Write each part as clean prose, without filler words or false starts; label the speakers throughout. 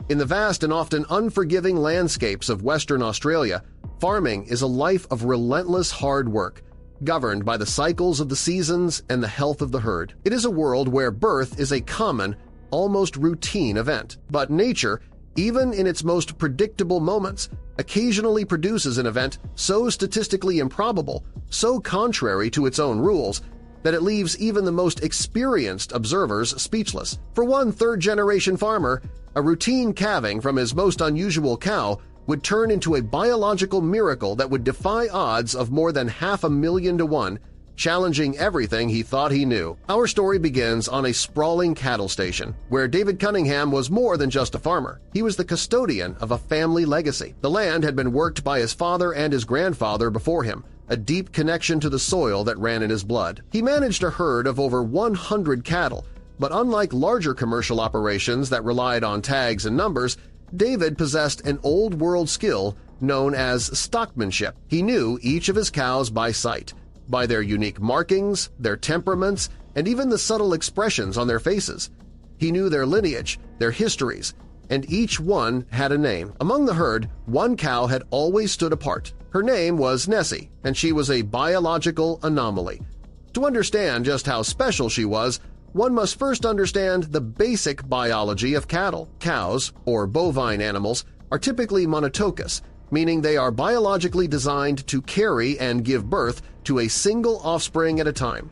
Speaker 1: In the vast and often unforgiving landscapes of Western Australia, farming is a life of relentless hard work, governed by the cycles of the seasons and the health of the herd. It is a world where birth is a common, almost routine event. But nature, even in its most predictable moments, occasionally produces an event so statistically improbable, so contrary to its own rules, that it leaves even the most experienced observers speechless. For one third-generation farmer, a routine calving from his most unusual cow would turn into a biological miracle that would defy odds of more than 500,000 to 1, challenging everything he thought he knew. Our story begins on a sprawling cattle station, where David Cunningham was more than just a farmer. He was the custodian of a family legacy. The land had been worked by his father and his grandfather before him, a deep connection to the soil that ran in his blood. He managed a herd of over 100 cattle, but unlike larger commercial operations that relied on tags and numbers, David possessed an old-world skill known as stockmanship. He knew each of his cows by sight, by their unique markings, their temperaments, and even the subtle expressions on their faces. He knew their lineage, their histories, and each one had a name. Among the herd, one cow had always stood apart. Her name was Nessie, and she was a biological anomaly. To understand just how special she was, one must first understand the basic biology of cattle. Cows, or bovine animals, are typically monotocous, meaning they are biologically designed to carry and give birth to a single offspring at a time.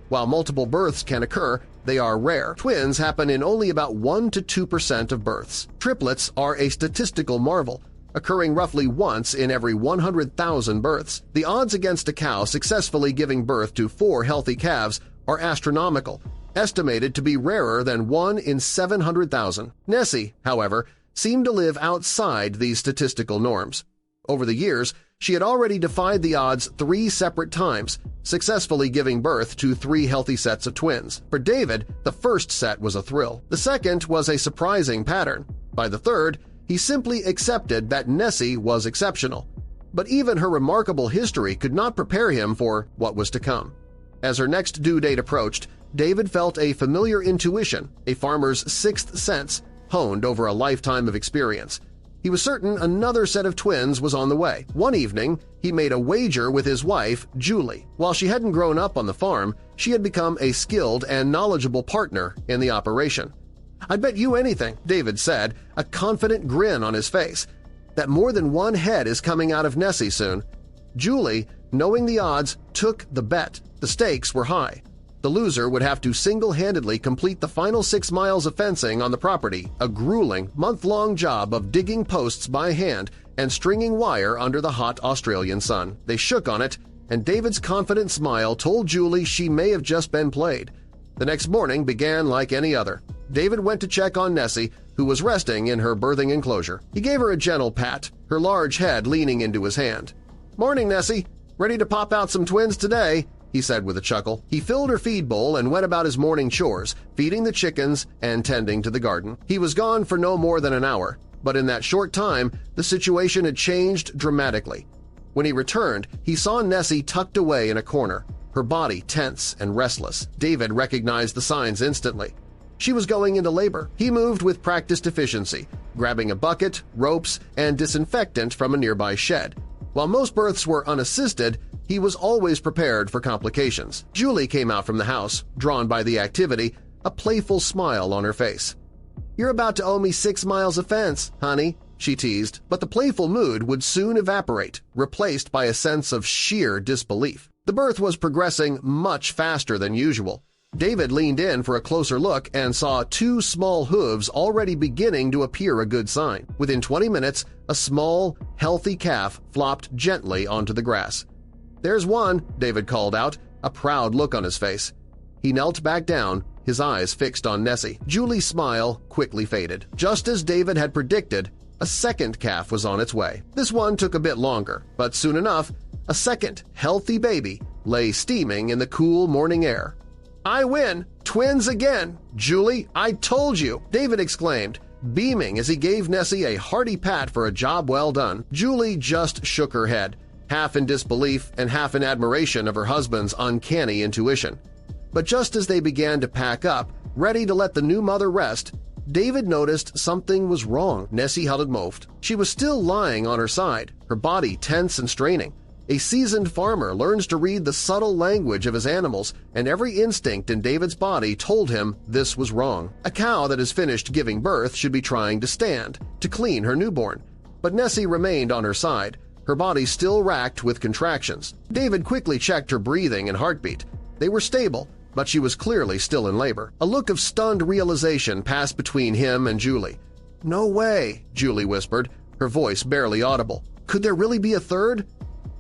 Speaker 1: While multiple births can occur, they are rare. Twins happen in only about 1 to 2% of births. Triplets are a statistical marvel, occurring roughly once in every 100,000 births. The odds against a cow successfully giving birth to 4 healthy calves are astronomical, estimated to be rarer than 1 in 700,000. Nessie, however, seemed to live outside these statistical norms. Over the years, she had already defied the odds 3 separate times, successfully giving birth to 3 healthy sets of twins. For David, the first set was a thrill. The second was a surprising pattern. By the third, he simply accepted that Nessie was exceptional. But even her remarkable history could not prepare him for what was to come. As her next due date approached, David felt a familiar intuition, a farmer's sixth sense, honed over a lifetime of experience. He was certain another set of twins was on the way. One evening, he made a wager with his wife, Julie. While she hadn't grown up on the farm, she had become a skilled and knowledgeable partner in the operation. "I'd bet you anything," David said, a confident grin on his face, "that more than one head is coming out of Nessie soon." Julie, knowing the odds, took the bet. The stakes were high. The loser would have to single-handedly complete the final 6 miles of fencing on the property, a grueling, month-long job of digging posts by hand and stringing wire under the hot Australian sun. They shook on it, and David's confident smile told Julie she may have just been played. The next morning began like any other. David went to check on Nessie, who was resting in her birthing enclosure. He gave her a gentle pat, her large head leaning into his hand. "Morning, Nessie. Ready to pop out some twins today," he said with a chuckle. He filled her feed bowl and went about his morning chores, feeding the chickens and tending to the garden. He was gone for no more than an hour, but in that short time, the situation had changed dramatically. When he returned, he saw Nessie tucked away in a corner, her body tense and restless. David recognized the signs instantly. She was going into labor. He moved with practiced efficiency, grabbing a bucket, ropes, and disinfectant from a nearby shed. While most births were unassisted, he was always prepared for complications. Julie came out from the house, drawn by the activity, a playful smile on her face. "You're about to owe me 6 miles of fence, honey," she teased, but the playful mood would soon evaporate, replaced by a sense of sheer disbelief. The birth was progressing much faster than usual. David leaned in for a closer look and saw 2 small hooves already beginning to appear a good sign. Within 20 minutes, a small, healthy calf flopped gently onto the grass. "There's one," David called out, a proud look on his face. He knelt back down, his eyes fixed on Nessie. Julie's smile quickly faded. Just as David had predicted, a second calf was on its way. This one took a bit longer, but soon enough, a second, healthy baby lay steaming in the cool morning air. "I win! Twins again! Julie, I told you!" David exclaimed, beaming as he gave Nessie a hearty pat for a job well done. Julie just shook her head, half in disbelief and half in admiration of her husband's uncanny intuition. But just as they began to pack up, ready to let the new mother rest, David noticed something was wrong. Nessie huddled moved. She was still lying on her side, her body tense and straining. A seasoned farmer learns to read the subtle language of his animals, and every instinct in David's body told him this was wrong. A cow that has finished giving birth should be trying to stand, to clean her newborn. But Nessie remained on her side, her body still racked with contractions. David quickly checked her breathing and heartbeat. They were stable, but she was clearly still in labor. A look of stunned realization passed between him and Julie. "No way," Julie whispered, her voice barely audible. "Could there really be a third?"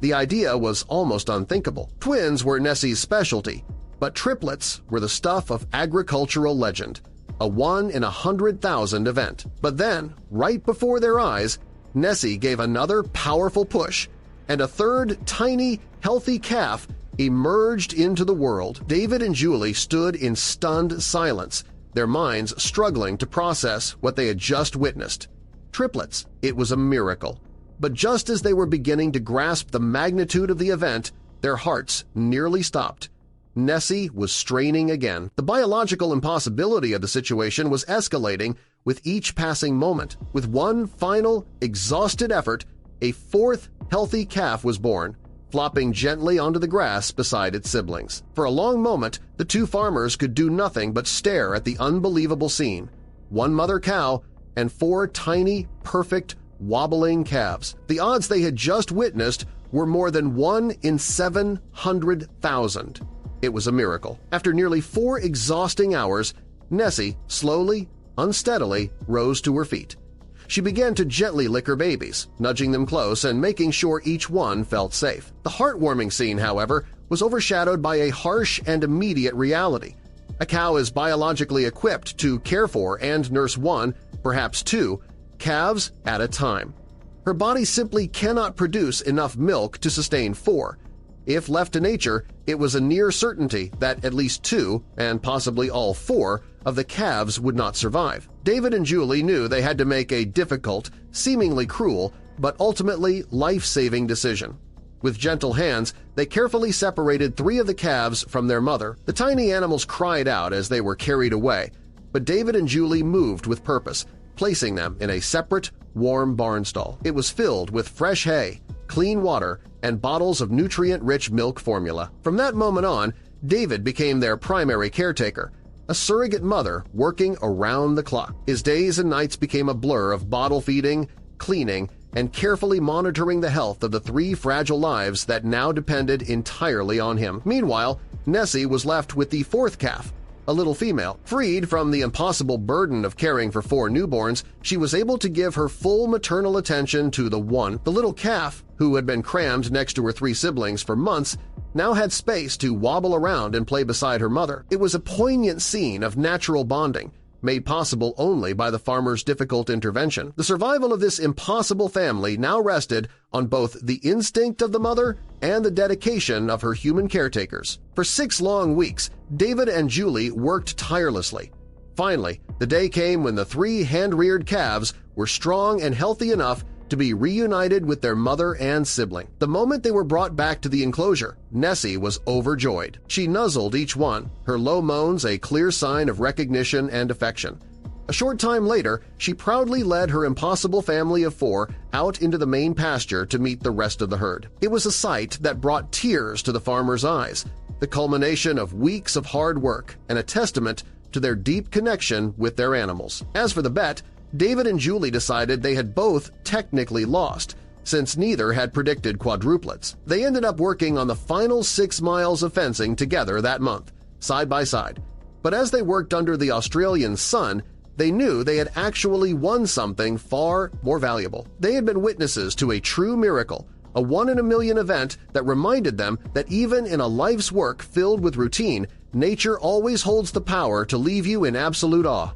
Speaker 1: The idea was almost unthinkable. Twins were Nessie's specialty, but triplets were the stuff of agricultural legend, a 1 in 100,000 event. But then, right before their eyes, Nessie gave another powerful push, and a third tiny, healthy calf emerged into the world. David and Julie stood in stunned silence, their minds struggling to process what they had just witnessed. Triplets. It was a miracle. But just as they were beginning to grasp the magnitude of the event, their hearts nearly stopped. Nessie was straining again. The biological impossibility of the situation was escalating with each passing moment. With one final, exhausted effort, a fourth healthy calf was born, flopping gently onto the grass beside its siblings. For a long moment, the two farmers could do nothing but stare at the unbelievable scene. One mother cow and 4 tiny, perfect, wobbling calves. The odds they had just witnessed were more than 1 in 700,000. It was a miracle. After nearly 4 exhausting hours, Nessie slowly, unsteadily rose to her feet. She began to gently lick her babies, nudging them close and making sure each one felt safe. The heartwarming scene, however, was overshadowed by a harsh and immediate reality. A cow is biologically equipped to care for and nurse 1, perhaps 2, calves at a time. Her body simply cannot produce enough milk to sustain 4. If left to nature, it was a near certainty that at least 2, and possibly all 4, of the calves would not survive. David and Julie knew they had to make a difficult, seemingly cruel, but ultimately life-saving decision. With gentle hands, they carefully separated 3 of the calves from their mother. The tiny animals cried out as they were carried away, but David and Julie moved with purpose, placing them in a separate, warm barn stall. It was filled with fresh hay, clean water, and bottles of nutrient-rich milk formula. From that moment on, David became their primary caretaker, a surrogate mother working around the clock. His days and nights became a blur of bottle feeding, cleaning, and carefully monitoring the health of the 3 fragile lives that now depended entirely on him. Meanwhile, Nessie was left with the 4th calf, a little female. Freed from the impossible burden of caring for 4 newborns, she was able to give her full maternal attention to the one. The little calf, who had been crammed next to her 3 siblings for months, now had space to wobble around and play beside her mother. It was a poignant scene of natural bonding, made possible only by the farmer's difficult intervention. The survival of this impossible family now rested on both the instinct of the mother and the dedication of her human caretakers. For 6 long weeks, David and Julie worked tirelessly. Finally, the day came when the 3 hand-reared calves were strong and healthy enough to be reunited with their mother and sibling. The moment they were brought back to the enclosure, Nessie was overjoyed. She nuzzled each one, her low moans a clear sign of recognition and affection. A short time later, she proudly led her impossible family of 4 out into the main pasture to meet the rest of the herd. It was a sight that brought tears to the farmer's eyes, the culmination of weeks of hard work and a testament to their deep connection with their animals. As for the bet, David and Julie decided they had both technically lost, since neither had predicted quadruplets. They ended up working on the final 6 miles of fencing together that month, side by side. But as they worked under the Australian sun, they knew they had actually won something far more valuable. They had been witnesses to a true miracle, a 1 in a million event that reminded them that even in a life's work filled with routine, nature always holds the power to leave you in absolute awe.